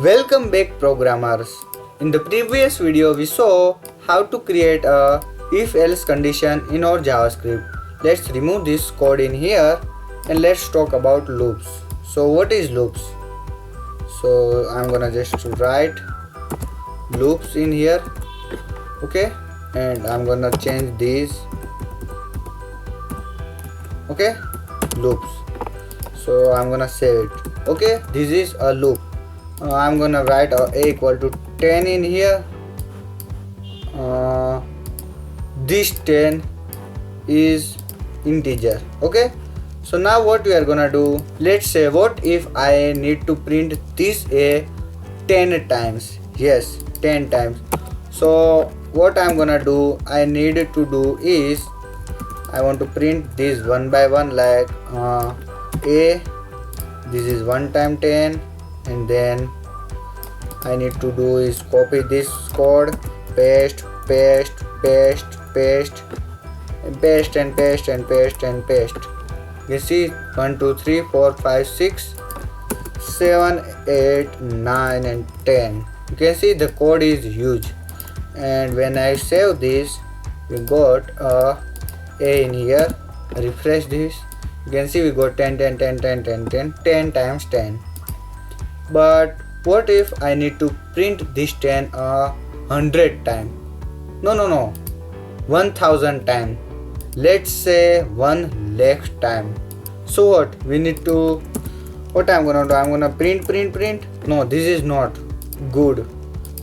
Welcome back programmers. In the previous video we saw how to create a if-else condition in our JavaScript. Let's remove this code in here and let's talk about loops. So what is loops? So I'm gonna just write loops in here, okay, and I'm gonna change these, okay, loops. So I'm gonna save it. Okay, this is a loop. I'm gonna write a equal to 10 in here. This 10 is integer. Okay, so now what we are gonna do, let's say what if I need to print this a 10 times. Yes, 10 times. So what I'm gonna do, I need to do is I want to print this one by one, like a, this is 1 times 10, and then I need to do is copy this code, paste, paste, paste, paste, and paste and paste and paste and paste. You see 1 2 3 4 5 6 7 8 9 and 10. You can see the code is huge, and when I save this we got a in here. Refresh this, you can see we got 10 10 10 10 10 10 10 times 10. But what if I need to print this 10 100 times? No, 1000 times. Let's say 1 lakh time. So what we need to, what I'm gonna do, I'm gonna print. No, this is not good,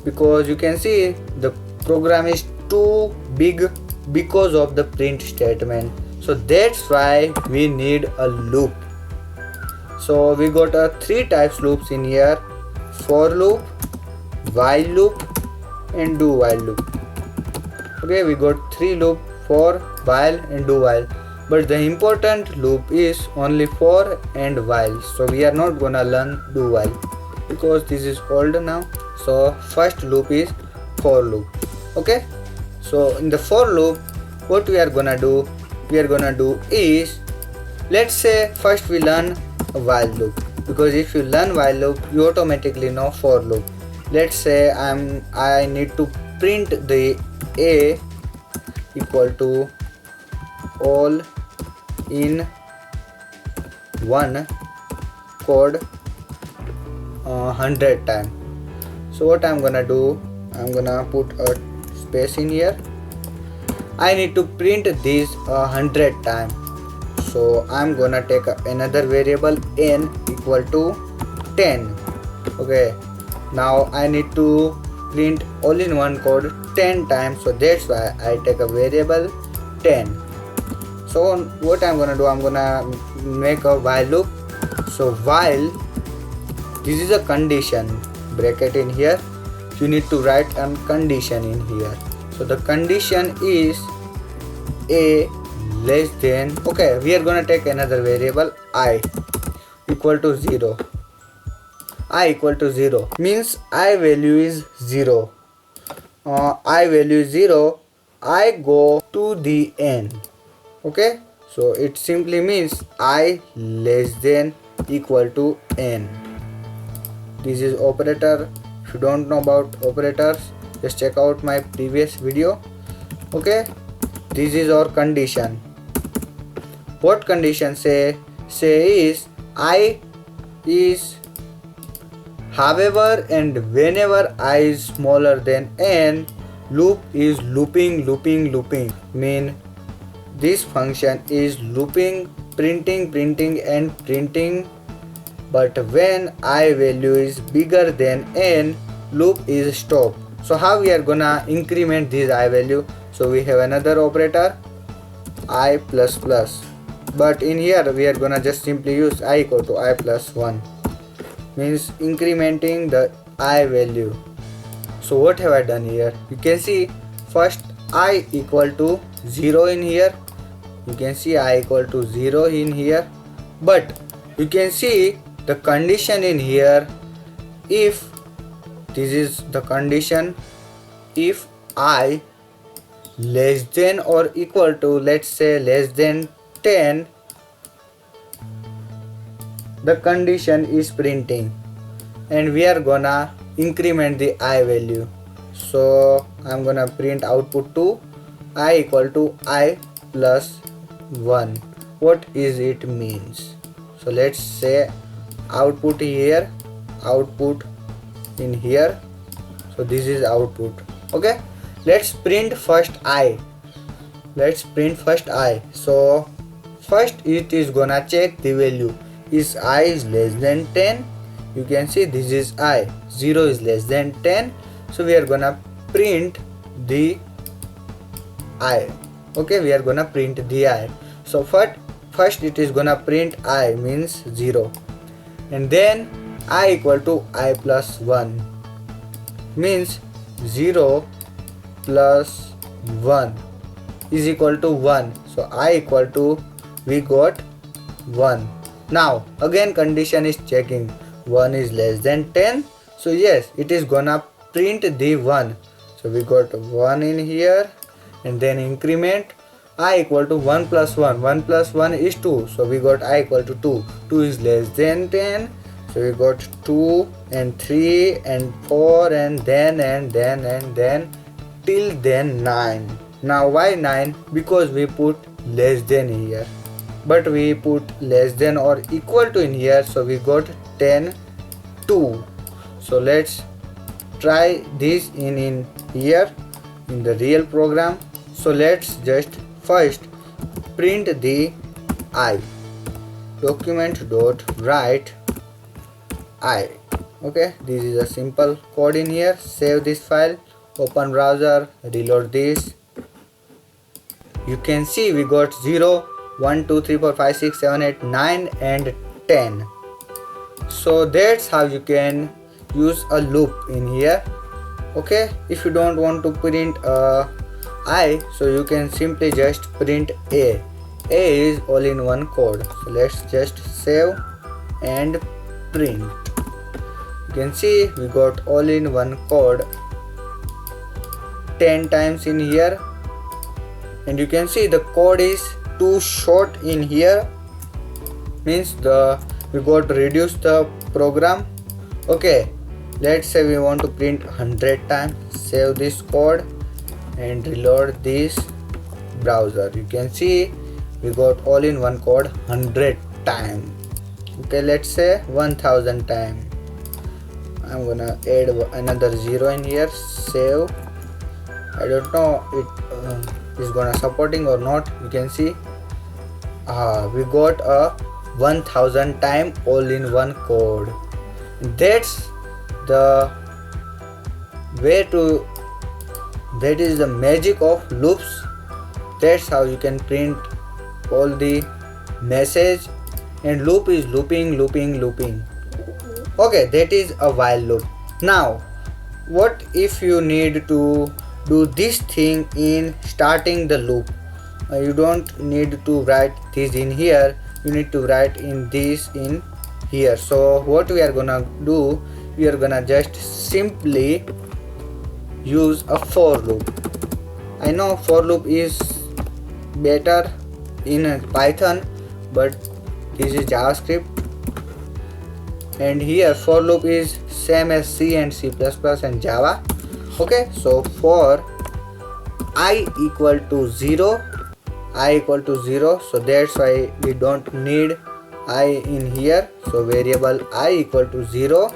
because you can see the program is too big because of the print statement. So that's why we need a loop. So we got a 3 types loops in here: for loop, while loop, and do while loop. Okay, we got 3 loop: for, while, and do while. But the important loop is only for and while. So we are not gonna learn do while because this is old now. So first loop is for loop. Okay, so in the for loop, what we are gonna do? We are gonna do is, let's say first we learn a while loop, because if you learn while loop you automatically know for loop. Let's say I need to print the a equal to all in one code 100 times. So what I'm gonna do, I'm gonna put a space in here. I need to print this 100 times. So I'm gonna take another variable n equal to 10. Okay, now I need to print all in one code 10 times, so that's why I take a variable 10. So what I'm gonna do, I'm gonna make a while loop. So while, this is a condition, bracket in here, you need to write a condition in here. So the condition is a less than, okay, we are gonna take another variable I equal to 0. I equal to 0 means I value is 0. I value is 0, I go to the n. Okay, so it simply means I less than equal to n. This is operator. If you don't know about operators, just check out my previous video. Okay, this is our condition. What condition say is I is however and whenever I is smaller than n, loop is looping. Mean this function is looping, printing and printing, but when I value is bigger than n, loop is stop. So how we are gonna increment this I value? So we have another operator, I plus plus, but in here we are gonna just simply use I equal to I plus 1, means incrementing the I value. So what have I done here? You can see first I equal to 0 in here. You can see I equal to 0 in here, but you can see the condition in here. If this is the condition, if I less than or equal to, let's say less than 10, the condition is printing. and we are gonna increment the I value. So I'm gonna print output to I equal to I plus 1. What is it means? So let's say output here, output in here. So this is output. Okay, let's print first I. Let's print first I. So first it is gonna check the value. Is I is less than 10? You can see this is I. 0 is less than 10. So we are gonna print the I. Okay, we are gonna print the I. So first it is gonna print I means 0, and then I equal to I plus 1 means 0 plus 1 is equal to 1. So I equal to, we got 1. Now again condition is checking, 1 is less than 10. So yes, it is gonna print the 1. So we got 1 in here, and then increment I equal to 1 plus 1. 1 plus 1 is 2. So we got I equal to 2. 2 is less than 10. So we got 2 and 3 and 4 and then till then 9. Now why 9? Because we put less than here, but we put less than or equal to in here. So we got 10, 2. So let's try this in here in the real program. So let's just first print the I. Document dot write I. Okay, this is a simple code in here. Save this file, open browser, reload this. You can see we got 0, 1, 2, 3, 4, 5, 6, 7, 8, 9 and 10. So that's how you can use a loop in here. Okay, if you don't want to print I, so you can simply just print A. A is all-in-one code. So let's just save and print. You can see we got all-in-one code 10 times in here, and you can see the code is too short in here, means we got to reduce the program. Okay, let's say we want to print 100 times. Save this code and reload this browser. You can see we got all-in-one code 100 times. Okay, let's say 1000 times. I'm gonna add another 0 in here. Save. I don't know it is gonna supporting or not. You can see we got a 1000 time all-in-one code. That's the way to, that is the magic of loops. That's how you can print all the message, and loop is looping. Okay, that is a while loop. Now what if you need to do this thing in starting the loop? You don't need to write this in here, you need to write in this in here. So what we are gonna do, we are gonna just simply use a for loop. I know for loop is better in Python, but this is JavaScript, and here for loop is same as C and C++ and Java. Okay, so for I equal to 0, so that's why we don't need I in here. So variable I equal to 0,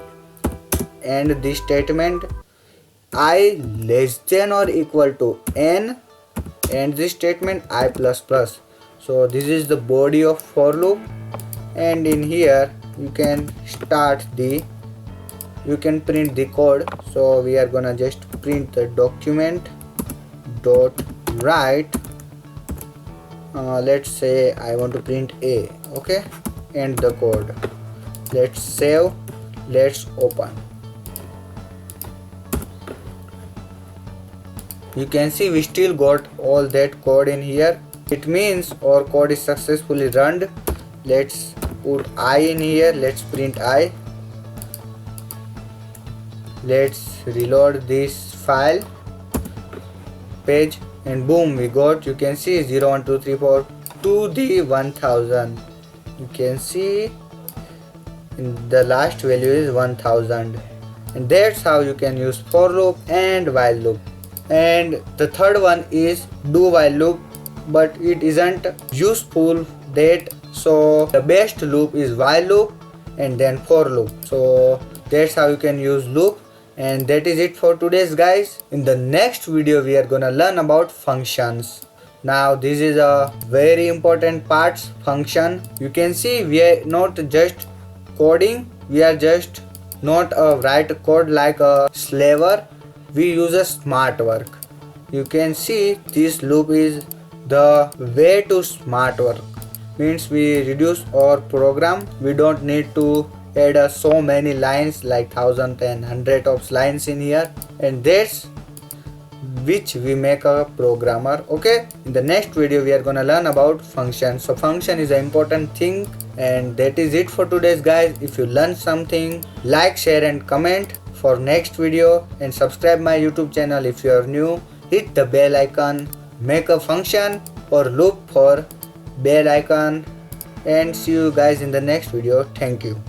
and this statement I less than or equal to n, and this statement I plus plus. So this is the body of for loop, and in here you can print the code. So we are gonna just print the document dot write. Let's say I want to print A. Okay, and the code. Let's save, let's open. You can see we still got all that code in here. It means our code is successfully run. Let's put I in here, let's print I. Let's reload this file page, and boom, we got, you can see 0, 1, 2, 3, 4 to the 1000. You can see and the last value is 1000. And that's how you can use for loop and while loop. And the third one is do while loop, but it isn't useful that. So the best loop is while loop and then for loop. So that's how you can use loop. And that is it for today's guys. In the next video we are gonna learn about functions. Now this is a very important part, function. You can see we are not just coding, we are just not write code like a slaver. We use a smart work. You can see this loop is the way to smart work. Means we reduce our program. We don't need to add so many lines like thousands and hundreds of lines in here, and that's which we make a programmer. Okay, in the next video we are gonna learn about function. So function is an important thing, and that is it for today's guys. If you learned something, like, share and comment for next video, and subscribe my YouTube channel if you are new. Hit the bell icon, make a function or loop for bell icon, and see you guys in the next video. Thank you.